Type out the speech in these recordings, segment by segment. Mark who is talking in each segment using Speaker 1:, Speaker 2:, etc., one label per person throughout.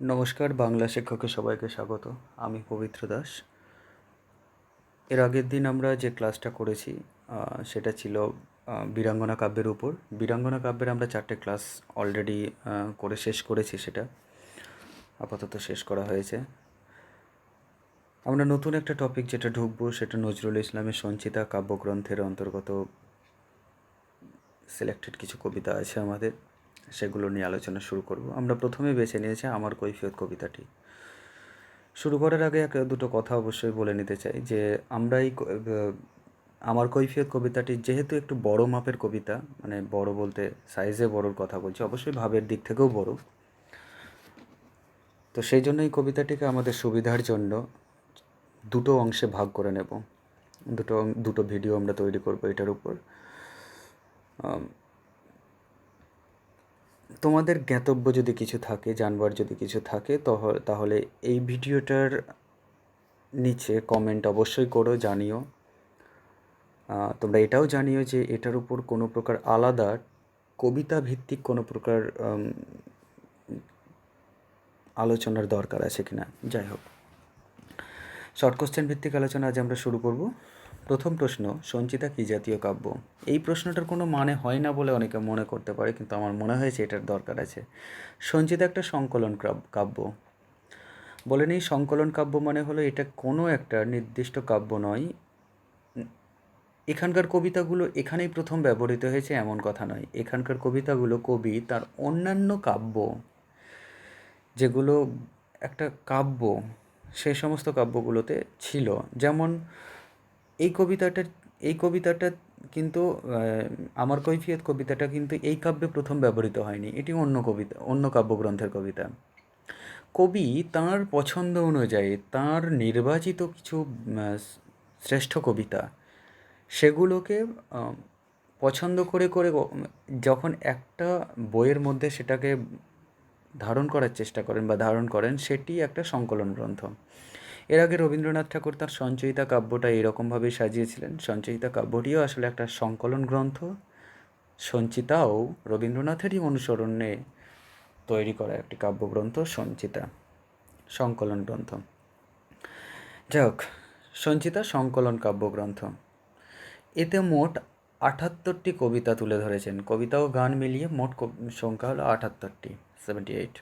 Speaker 1: নমস্কার, বাংলা শিক্ষকের সবাইকে স্বাগত। আমি পবিত্র দাস। এর আগের দিন আমরা যে ক্লাসটা করেছি সেটা ছিল বীরাঙ্গনা কাব্যের উপর। বীরাঙ্গনা কাব্যের আমরা 4টে ক্লাস অলরেডি করে শেষ করেছি, সেটা আপাতত শেষ করা হয়েছে। আমরা নতুন একটা টপিক যেটা ঢুকবো সেটা নজরুল ইসলামের সঞ্চিতা কাব্যগ্রন্থের অন্তর্গত সিলেক্টেড কিছু কবিতা আছে আমাদের, সেগুলো নিয়ে আলোচনা শুরু করব। আমরা প্রথমে বেছে নিয়েছি আমার কৈফিয়ত কবিতাটি। শুরু করার আগে দুটো কথা অবশ্যই বলে নিতে চাই যে আমরা আমার কৈফিয়ত কবিতাটি যেহেতু একটু বড় মাপের কবিতা, মানে বড় বলতে সাইজে বড়োর কথা বলছি, অবশ্যই ভাবের দিক থেকেও বড়, তো সেই জন্য এই কবিতাটিকে আমাদের সুবিধার জন্য দুটো অংশে ভাগ করে নেব। দুটো ভিডিও আমরা তৈরি করব এটার উপর। তোমাদের জ্ঞাতব্য যদি কিছু থাকে, জানবার যদি কিছু থাকে, তাহলে এই ভিডিওটার নিচে কমেন্ট অবশ্যই করো, জানিও। তোমরা এটাও জানিও যে এটার উপর কোনো প্রকার আলাদা কবিতা ভিত্তিক কোনো প্রকার আলোচনার দরকার আছে কিনা। যাই হোক, শর্ট কোশ্চেন ভিত্তিক আলোচনা আজ আমরা শুরু করব। প্রথম প্রশ্ন, সঞ্চিতা কী জাতীয় কাব্য? এই প্রশ্নটার কোনো মানে হয় না বলে অনেকে মনে করতে পারে, কিন্তু আমার মনে হয়েছে এটার দরকার আছে। সঞ্চিতা একটা সংকলন কাব্য। বলে নেই, সংকলন কাব্য মানে হলো এটা কোনো একটা নির্দিষ্ট কাব্য নয়। এখানকার কবিতাগুলো এখানেই প্রথম ব্যবহৃত হয়েছে এমন কথা নয়। এখানকার কবিতাগুলো কবি তার অন্যান্য কাব্য, যেগুলো একটা কাব্য, সেই সমস্ত কাব্যগুলোতে ছিল। যেমন এই কবিতাটা কিন্তু আমার কৈফিয়ত কবিতাটা কিন্তু এই কাব্যে প্রথম ব্যবহৃত হয়নি, এটি অন্য কাব্যগ্রন্থের কবিতা। কবি তাঁর পছন্দ অনুযায়ী তাঁর নির্বাচিত কিছু শ্রেষ্ঠ কবিতা, সেগুলোকে পছন্দ করে করে যখন একটা বইয়ের মধ্যে সেটাকে ধারণ করার চেষ্টা করেন বা ধারণ করেন, সেটি একটা সংকলন গ্রন্থ। এর আগে রবীন্দ্রনাথ ঠাকুর তার সঞ্চয়িতা কাব্যটা এরকমভাবেই সাজিয়েছিলেন। সঞ্চয়িতা কাব্যটিও আসলে একটা সংকলন গ্রন্থ। সঞ্চিতাও রবীন্দ্রনাথেরই অনুসরণে তৈরি করা একটি কাব্যগ্রন্থ, সঞ্চিতা সংকলন গ্রন্থ। যাই হোক, সঞ্চিতা সংকলন কাব্যগ্রন্থ। এতে মোট ৭৮টি কবিতা তুলে ধরেছেন। কবিতা ও গান মিলিয়ে মোট সংখ্যা হলো ৭৮টি, 78।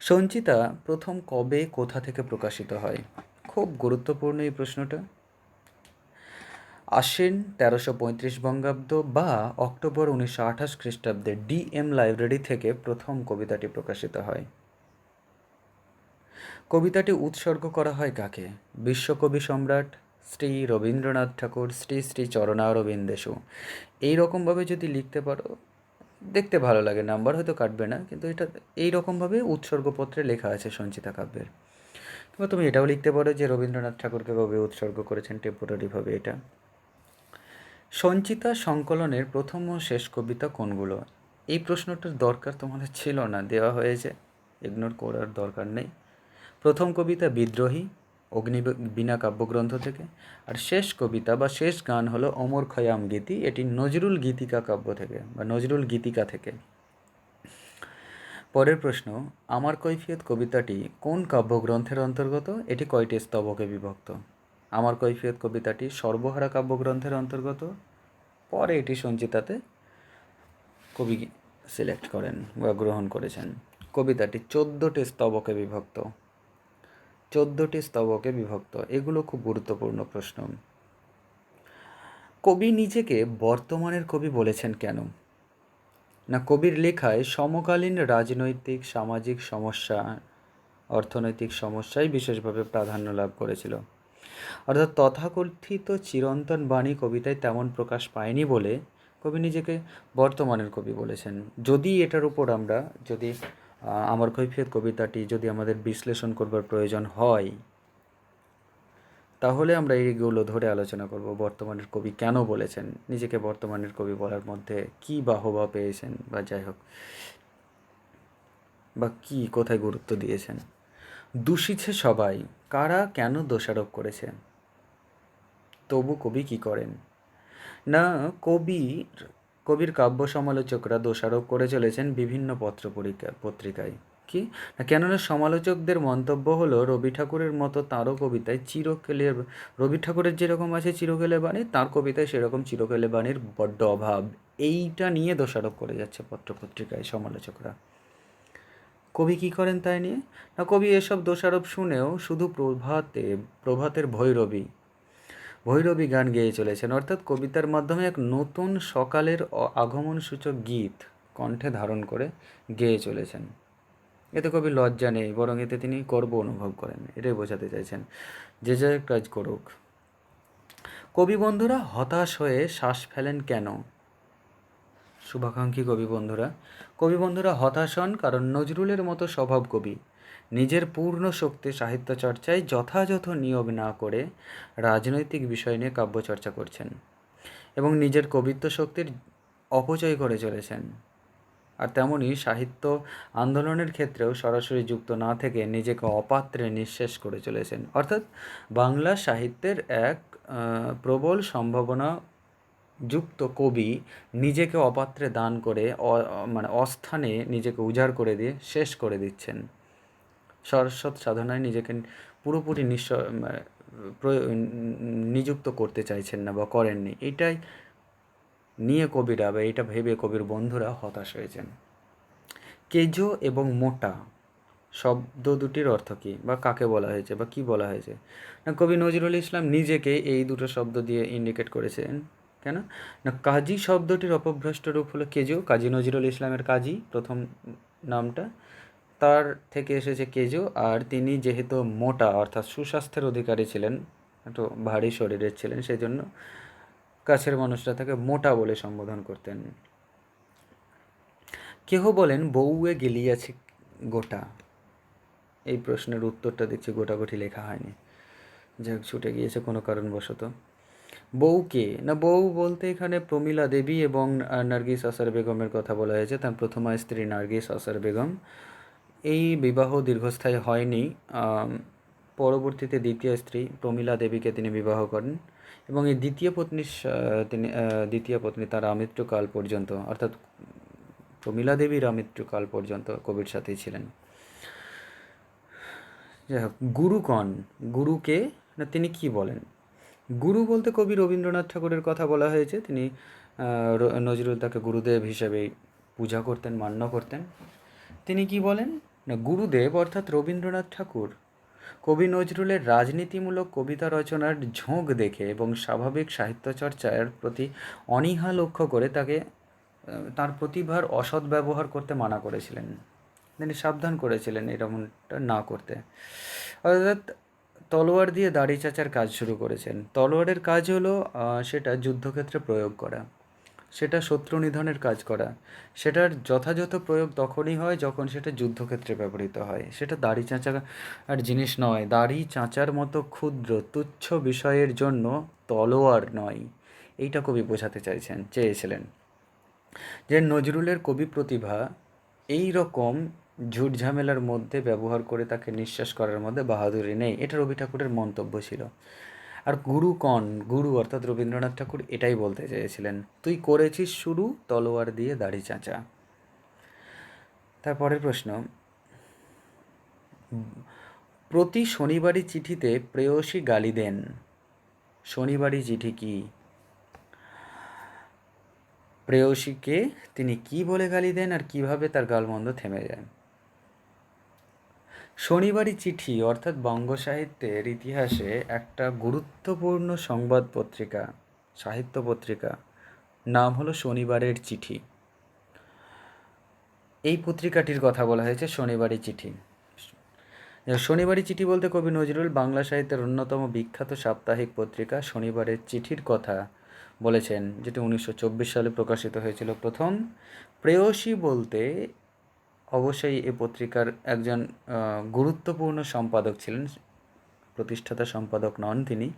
Speaker 1: সঞ্চিতা প্রথম কবে কোথা থেকে প্রকাশিত হয়? খুব গুরুত্বপূর্ণ এই প্রশ্নটা। আশ্বিন ১৩৩৫ বঙ্গাব্দ বা অক্টোবর ১৯২৮ খ্রিস্টাব্দে DM লাইব্রেরি থেকে প্রথম কবিতাটি প্রকাশিত হয়। কবিতাটি উৎসর্গ করা হয় কাকে? বিশ্বকবি সম্রাট শ্রী রবীন্দ্রনাথ ঠাকুর, শ্রী শ্রী চরণারবিন্দেষু। এইরকমভাবে যদি লিখতে পারো দেখতে ভালো লাগে, নাম্বার হয়তো কাটবে না, কিন্তু এটা এইরকমভাবে উৎসর্গপত্রে লেখা আছে সঞ্চিতা কাব্যের। কিংবা তুমি এটাও লিখতে পারো যে রবীন্দ্রনাথ ঠাকুরকে কবে উৎসর্গ করেছেন, টেম্পোরারিভাবে এটা। সঞ্চিতা সংকলনের প্রথম ও শেষ কবিতা কোনগুলো? এই প্রশ্নটার দরকার তোমাদের ছিল না, দেওয়া হয়েছে, ইগনোর করার দরকার নেই। প্রথম কবিতা বিদ্রোহী অগ্নিবীণা কাব্যগ্রন্থ থেকে, আর শেষ কবিতা বা শেষ গান হলো অমর খয়াম গীতি, এটি নজরুল গীতিকা কাব্য থেকে বা নজরুল গীতিকা থেকে। পরের প্রশ্ন, আমার কৈফিয়ত কবিতাটি কোন কাব্যগ্রন্থের অন্তর্গত? এটি কয়টি স্তবকে বিভক্ত? আমার কৈফিয়ত কবিতাটি সর্বহারা কাব্যগ্রন্থের অন্তর্গত। পরে এটি সঞ্চিতাতে কবি সিলেক্ট করেন বা গ্রহণ করেছেন। কবিতাটি 14টি স্তবকে বিভক্ত। 14টি স্তবকে বিভক্ত। এগুলো খুব গুরুত্বপূর্ণ প্রশ্ন। কবি নিজেকে বর্তমানের কবি বলেছেন কেন? না, কবির লেখায় সমকালীন রাজনৈতিক সামাজিক সমস্যা, অর্থনৈতিক সমস্যাই বিশেষভাবে প্রাধান্য লাভ করেছিল। অর্থাৎ তথাকথিত চিরন্তন বাণী কবিতায় তেমন প্রকাশ পায়নি বলে কবি নিজেকে বর্তমানের কবি বলেছেন। যদি এটার উপর আমরা যদি আমার কৈফিয়ত কবিতাটি যদি আমাদের বিশ্লেষণ করবার প্রয়োজন হয়, তাহলে আমরা এইগুলো ধরে আলোচনা করব। বর্তমানের কবি কেন বলেছেন, নিজেকে বর্তমানের কবি বলার মধ্যে কী বাহবা পেয়েছেন, বা যাই হোক, বা কী কোথায় গুরুত্ব দিয়েছেন। দূষিছে সবাই, কারা কেন দোষারোপ করেছে, তবু কবি কি করেন? না, কবির কাব্য সমালোচকরা দোষারোপ করে চলেছেন বিভিন্ন পত্রিকায়। কি না, কেননা সমালোচকদের মন্তব্য হলো রবি ঠাকুরের মতো তাঁরও কবিতায় চিরকেলের, রবি ঠাকুরের যেরকম আছে চিরকেলে বাণী, তাঁর কবিতায় সেরকম চিরকেলে বাণীর বড্ড অভাব। এইটা নিয়ে দোষারোপ করে যাচ্ছে পত্রপত্রিকায় সমালোচকরা। কবি কী করেন তাই নিয়ে না, কবি এসব দোষারোপ শুনেও শুধু প্রভাতের ভৈরবী গান গেয়ে চলেছেন, অর্থাৎ কবিতার মাধ্যমে এক নতুন সকালের আগমন সূচক গীত কণ্ঠে ধারণ করে গেয়ে চলেছেন। এতে কবি লজ্জা নেই, বরং এতে তিনি গর্ব অনুভব করেন, এটাই বোঝাতে চাইছেন। যে যে কাজ করুক। কবি বন্ধুরা হতাশ হয়ে শ্বাস ফেলেন কেন? শুভাকাঙ্ক্ষী কবি বন্ধুরা হতাশ হন কারণ নজরুলের মতো স্বভাব কবি নিজের পূর্ণ শক্তি সাহিত্য চর্চায় যথাযথ নিয়োগ না করে রাজনৈতিক বিষয় নিয়ে কাব্যচর্চা করছেন এবং নিজের কবিত্ব শক্তির অপচয় করে চলেছেন। আর তেমনই সাহিত্য আন্দোলনের ক্ষেত্রেও সরাসরি যুক্ত না থেকে নিজেকে অপাত্রে নিঃশেষ করে চলেছেন, অর্থাৎ বাংলা সাহিত্যের এক প্রবল সম্ভাবনা যুক্ত কবি নিজেকে অপাত্রে দান করে মানে অস্থানে নিজেকে উজাড় করে দিয়ে শেষ করে দিচ্ছেন। সরস্বত সাধনায় নিজেকে পুরোপুরি নিযুক্ত করতে চাইছেন না বা করেননি। এইটাই নিয়ে কবিরা বা এটা ভেবে কবির বন্ধুরা হতাশ হয়েছেন। কেজো এবং মোটা শব্দ দুটির অর্থ কী বা কাকে বলা হয়েছে বা কী বলা হয়েছে না, কবি নজরুল ইসলাম নিজেকে এই দুটো শব্দ দিয়ে ইন্ডিকেট করেছেন। কেন না, কাজী শব্দটির অপভ্রষ্ট রূপ হলো কেজো, কাজী নজরুল ইসলামের কাজী প্রথম নামটা, তার থেকে এসেছে কেজো। আর তিনি যেহেতু মোটা অর্থাৎ সুস্বাস্থ্যের অধিকারী ছিলেন, একটু ভারী শরীরের ছিলেন, সেই জন্য কাছের মানুষরা তাকে মোটা বলে সম্বোধন করতেন। কেহ বলেন বউয়ে গেলিয়াছে গোটা, এই প্রশ্নের উত্তরটা দেখছি গোটাগুটি লেখা হয়নি, যাক ছুটে গিয়েছে কোনো কারণবশত। বউকে না, বউ বলতে এখানে প্রমীলা দেবী এবং নার্গিস আসার বেগমের কথা বলা হয়েছে, তার প্রথমা স্ত্রী নার্গিস আসার বেগম। এই বিবাহ দীর্ঘস্থায়ী হয়নি। পরবর্তীতে দ্বিতীয় স্ত্রী প্রমীলা দেবীকে তিনি বিবাহ করেন এবং এই দ্বিতীয় পত্নী তার আমৃত্যুকাল পর্যন্ত, অর্থাৎ প্রমীলা দেবীর আমৃত্যুকাল পর্যন্ত কবির সাথেই ছিলেন। যাই হোক, গুরুকে না, তিনি কি বলেন? গুরু বলতে কবি রবীন্দ্রনাথ ঠাকুরের কথা বলা হয়েছে। তিনি নজরুল তাকে গুরুদেব হিসেবে পূজা করতেন, মান্য করতেন। তিনি কি বলেন না, গুরুদেব অর্থাৎ রবীন্দ্রনাথ ঠাকুর কবি নজরুলের রাজনীতিমূলক কবিতা রচনার ঝোঁক দেখে এবং স্বাভাবিক সাহিত্যচর্চার প্রতি অনীহা লক্ষ্য করে তাকে তার প্রতিভার অসৎ ব্যবহার করতে মানা করেছিলেন। তিনি সাবধান করেছিলেন এরকমটা না করতে। অর্থাৎ তলোয়ার দিয়ে দাড়ি চাচার কাজ শুরু করেছেন। তলোয়ারের কাজ হলো সেটা যুদ্ধক্ষেত্রে প্রয়োগ করা, সেটা শত্রু নিধনের কাজ করা। সেটার যথাযথ প্রয়োগ তখনই হয় যখন সেটা যুদ্ধক্ষেত্রে ব্যবহৃত হয়। সেটা দাড়ি চাঁচা আর জিনিস নয়। দাড়ি চাঁচার মতো ক্ষুদ্র তুচ্ছ বিষয়ের জন্য তলোয়ার নয়, এইটা কবি বোঝাতে চেয়েছিলেন যে নজরুলের কবি প্রতিভা এই রকম ঝুট ঝামেলার মধ্যে ব্যবহার করে তাকে নিঃশ্বাস করার মধ্যে বাহাদুরি নেই। এটা রবি ঠাকুরের মন্তব্য ছিল। আর গুরু অর্থাৎ রবীন্দ্রনাথ ঠাকুর এটাই বলতে চেয়েছিলেন, তুই করেছিস শুরু তলোয়ার দিয়ে দাড়ি চাঁচা। তারপরের প্রশ্ন, প্রতি শনিবারই চিঠিতে প্রেয়সী গালি দেন। শনিবারই চিঠি কি? প্রেয়সীকে তিনি কি বলে গালি দেন আর কিভাবে তার গালমন্দ থেমে যায়? শনিবারী চিঠি অর্থাৎ বঙ্গ সাহিত্যের ইতিহাসে একটা গুরুত্বপূর্ণ সংবাদ পত্রিকা, সাহিত্য পত্রিকা, নাম হলো শনিবারের চিঠি। এই পত্রিকাটির কথা বলা হয়েছে শনিবারী চিঠি। শনিবারী চিঠি বলতে কবি নজরুল বাংলা সাহিত্যের অন্যতম বিখ্যাত সাপ্তাহিক পত্রিকা শনিবারের চিঠির কথা বলেছেন, যেটি 1924 সালে প্রকাশিত হয়েছিল প্রথম। প্রেয়সী বলতে অবশ্যই এ পত্রিকার একজন গুরুত্বপূর্ণ সম্পাদক ছিলেন, প্রতিষ্ঠাতা সম্পাদক নন তিনি।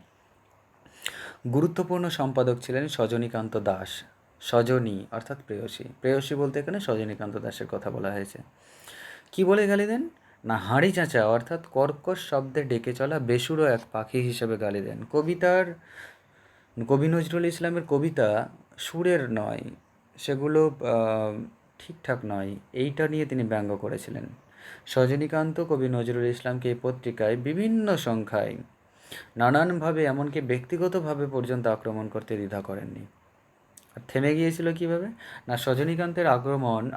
Speaker 1: গুরুত্বপূর্ণ সম্পাদক ছিলেন সজনীকান্ত দাস। সজনী অর্থাৎ প্রেয়সী বলতে এখানে সজনীকান্ত দাসের কথা বলা হয়েছে। কি বলে গালি দেন না, হাঁড়ি চাঁচা অর্থাৎ কর্কশ শব্দে ডেকে চলা বেসুরো এক পাখি হিসেবে গালি দেন। কবি নজরুল ইসলামের কবিতা সুরের নয়, সেগুলো ঠিকঠাক নয়, এইটা নিয়ে তিনি ব্যঙ্গ করেছিলেন। সজনীকান্ত কবি নজরুল ইসলামকে এই পত্রিকায় বিভিন্ন সংখ্যায় নানানভাবে এমনকি ব্যক্তিগতভাবে পর্যন্ত আক্রমণ করতে দ্বিধা করেননি। আর থেমে গিয়েছিল কীভাবে? না, সজনীকান্তের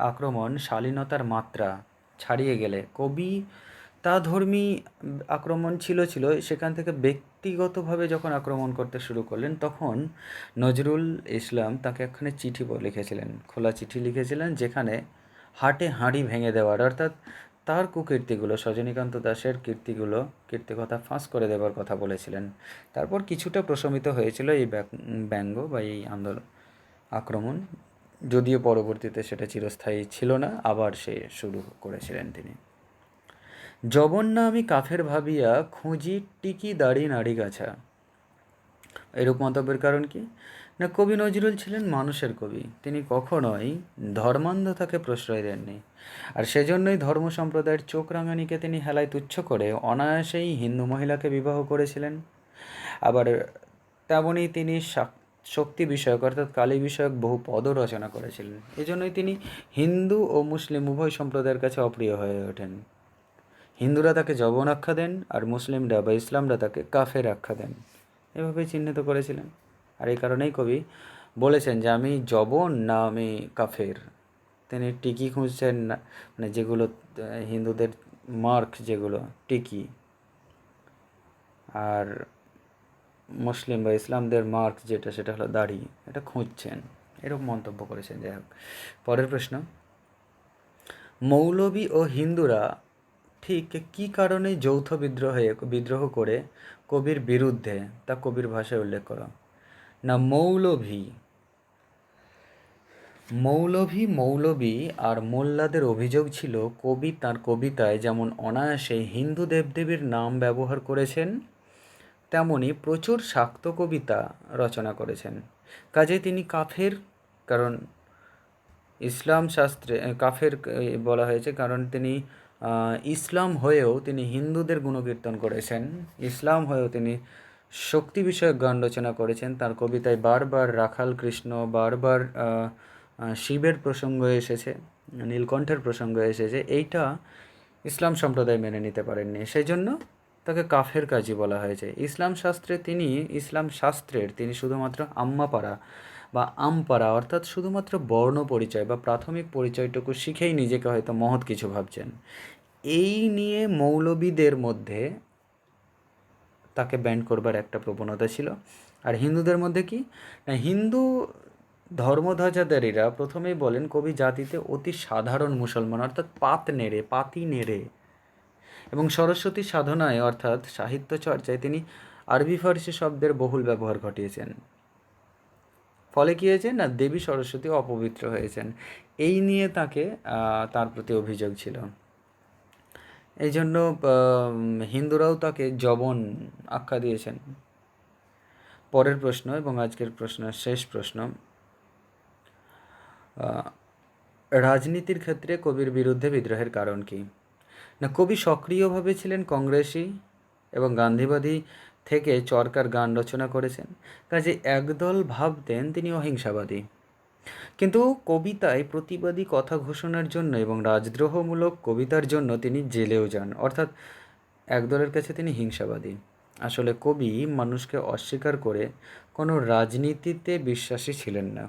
Speaker 1: আক্রমণ শালীনতার মাত্রা ছাড়িয়ে গেলে কবি তা ধর্মী আক্রমণ ছিল, সেখান থেকে ব্যক্তিগতভাবে যখন আক্রমণ করতে শুরু করলেন, তখন নজরুল ইসলাম তাকে একখানে চিঠি লিখেছিলেন, খোলা চিঠি লিখেছিলেন, যেখানে হাটে হাঁড়ি ভেঙে দেওয়ার, অর্থাৎ তার কুকীর্তিগুলো, সজনীকান্ত দাশের কীর্তিকথা ফাঁস করে দেওয়ার কথা বলেছিলেন। তারপর কিছুটা প্রশমিত হয়েছিল এই ব্যঙ্গ বা এই আক্রমণ, যদিও পরবর্তীতে সেটা চিরস্থায়ী ছিল না, আবার সে শুরু করেছিলেন তিনি। যবন না আমি কাফের ভাবিয়া খুঁজি টিকি দাড়ি নাড়ি গাছা। এরূপ মন্তব্যের কারণ কি? না, কবি নজরুল ছিলেন মানুষের কবি, তিনি কখনোই ধর্মান্ধতাকে প্রশ্রয় দেননি। আর সেজন্যই ধর্ম সম্প্রদায়ের চোখ রাঙানিকে তিনি হেলায় তুচ্ছ করে অনায়াসেই হিন্দু মহিলাকে বিবাহ করেছিলেন। আবার তেমনই তিনি শক্তি বিষয়ক অর্থাৎ কালী বিষয়ক বহু পদও রচনা করেছিলেন। এজন্যই তিনি হিন্দু ও মুসলিম উভয় সম্প্রদায়ের কাছে অপ্রিয় হয়ে ওঠেন। হিন্দুরা তাকে যবন আখ্যা দেন, আর মুসলিমরা বা ইসলামরা তাকে কাফের আখ্যা দেন, এভাবেই চিহ্নিত করেছিলেন। আর এই কারণেই কবি বলেছেন যে আমি যবন না আমি কাফের। তিনি টিকি খুঁজছেন না, মানে যেগুলো হিন্দুদের মার্ক, যেগুলো টিকি, আর মুসলিম বা ইসলামদের মার্ক যেটা, সেটা হলো দাড়ি, এটা খুঁজছেন, এরকম মন্তব্য করেছেন। যাই হোক, পরের প্রশ্ন, মৌলবী ও হিন্দুরা ঠিক কী কারণে যৌথ বিদ্রোহ করে কবির বিরুদ্ধে, তা কবির ভাষায় উল্লেখ করো। না, মৌলভী আর মোল্লাদের অভিযোগ ছিল কবি তার কবিতায় যেমন অনায়াসে হিন্দু দেবদেবীর নাম ব্যবহার করেছেন, তেমনি প্রচুর শাক্ত কবিতা রচনা করেছেন। কাজে তিনি কাফের, কারণ ইসলাম শাস্ত্রে কাফের বলা হয়েছে, কারণ তিনি ইসলাম হয়েও তিনি হিন্দুদের গুণকীর্তন করেছেন, ইসলাম হয়েও তিনি শক্তি বিষয়ক গান রচনা করেছেন। তার কবিতায় বারবার রাখাল কৃষ্ণ, বারবার শিবের প্রসঙ্গ এসেছে, নীলকণ্ঠের প্রসঙ্গ এসেছে। এইটা ইসলাম সম্প্রদায় মেনে নিতে পারেননি, সেই জন্য তাকে কাফের কাজী বলা হয়েছে। ইসলাম শাস্ত্রের তিনি শুধুমাত্র আম্মাপাড়া বা আমপাড়া, অর্থাৎ শুধুমাত্র বর্ণ পরিচয় বা প্রাথমিক পরিচয়টুকু শিখেই নিজেকে হয়তো মহৎ কিছু ভাবছেন। এই নিয়ে মৌলবীদের মধ্যে তাকে ব্যান্ড করবার একটা প্রবণতা ছিল। আর হিন্দুদের মধ্যে কি না, হিন্দু ধর্মধ্বজাধারীরা প্রথমেই বলেন কবি জাতিতে অতি সাধারণ মুসলমান, অর্থাৎ পাতি নেড়ে, এবং সরস্বতী সাধনায় অর্থাৎ সাহিত্য চর্চায় তিনি আরবি ফার্সি শব্দের বহুল ব্যবহার ঘটিয়েছেন। ফলে কী হয়েছে না, দেবী সরস্বতী অপবিত্র হয়েছেন। এই নিয়ে তার প্রতি অভিযোগ ছিল। এই জন্য হিন্দুরাও তাকে যবন আখ্যা দিয়েছেন। পরের প্রশ্ন এবং আজকের শেষ প্রশ্ন, রাজনীতির ক্ষেত্রে কবির বিরুদ্ধে বিদ্রোহের কারণ কি? না, কবি সক্রিয়ভাবে ছিলেন কংগ্রেসী এবং গান্ধীবাদী থেকে চরকার গান রচনা করেছেন, কাজে একদল ভাবতেন তিনি অহিংসাবাদী। কিন্তু কবিতায় প্রতিবাদী কথা ঘোষণার জন্য এবং রাজদ্রোহমূলক কবিতার জন্য তিনি জেলেও যান, অর্থাৎ একদলের কাছে তিনি হিংসাবাদী। আসলে কবি মানুষকে অস্বীকার করে কোনো রাজনীতিতে বিশ্বাসী ছিলেন না।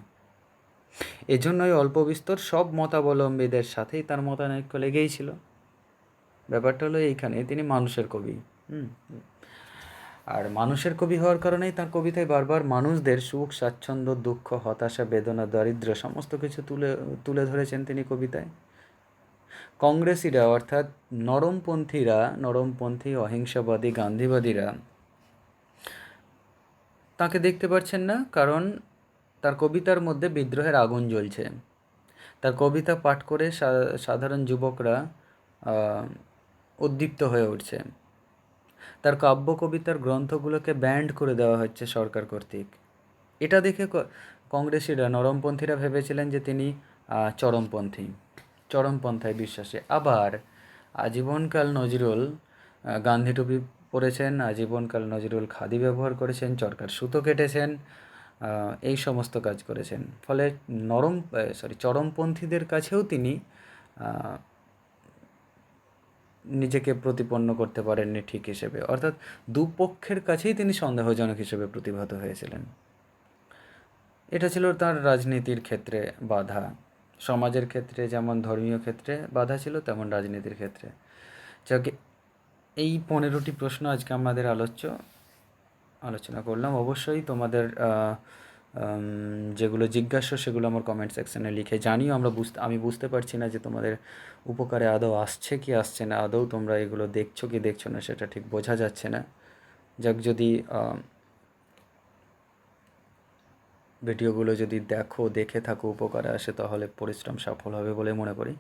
Speaker 1: এজন্যই অল্প বিস্তর সব মতাবলম্বীদের সাথেই তার মতানৈক্য লেগেই ছিল। ব্যাপারটা হলো এইখানে তিনি মানুষের কবি। আর মানুষের কবি হওয়ার কারণেই তার কবিতায় বারবার মানুষদের সুখ, স্বাচ্ছন্দ্য, দুঃখ, হতাশা, বেদনা, দারিদ্র্য সমস্ত কিছু তুলে ধরেছেন তিনি কবিতায়। কংগ্রেসীরা অর্থাৎ নরমপন্থী অহিংসাবাদী গান্ধীবাদীরা তাকে দেখতে পাচ্ছেন না, কারণ তার কবিতার মধ্যে বিদ্রোহের আগুন জ্বলছে। তার কবিতা পাঠ করে সাধারণ যুবকরা উদ্দীপ্ত হয়ে উঠছে। তার কাব্য কবিতার গ্রন্থগুলোকে ব্যান্ড করে দেওয়া হচ্ছে সরকার কর্তৃক। এটা দেখে কংগ্রেসীরা, নরমপন্থীরা ভেবেছিলেন যে তিনি চরমপন্থায় বিশ্বাসী। আবার আজীবনকাল নজরুল গান্ধী টুপি পরেছেন, আজীবনকাল নজরুল খাদি ব্যবহার করেছেন, চরকার সুতো কেটেছেন, এই সমস্ত কাজ করেছেন। ফলে চরমপন্থীদের কাছেও তিনি নিজেকে প্রতিপন্ন করতে পারেননি ঠিক হিসেবে, অর্থাৎ দুপক্ষের কাছেই তিনি সন্দেহজনক হিসেবে প্রতিভাত হয়েছিলেন। এটা ছিল তার রাজনীতির ক্ষেত্রে বাধা। সমাজের ক্ষেত্রে যেমন ধর্মীয় ক্ষেত্রে বাধা ছিল, তেমন রাজনীতির ক্ষেত্রে। যাকে এই 15টি প্রশ্ন আজকে আমাদের আলোচনা করলাম। অবশ্যই তোমাদের যেগুলো জিজ্ঞাস্য সেগুলো আমার কমেন্ট সেকশানে লিখে জানিও। আমি বুঝতে পারছি না যে তোমাদের উপকারে আদৌ আসছে কি আসছে না, আদৌ তোমরা এগুলো দেখছো কি দেখছো না সেটা ঠিক বোঝা যাচ্ছে না। যাক, যদি ভিডিওগুলো যদি দেখে থাকো, উপকারে আসে, তাহলে পরিশ্রম সফল হবে বলে মনে করি।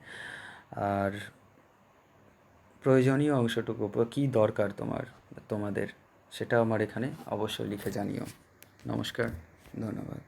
Speaker 1: আর প্রয়োজনীয় অংশটুকু কী দরকার তোমাদের সেটা আমার এখানে অবশ্যই লিখে জানিও। নমস্কার, ধন্যবাদ।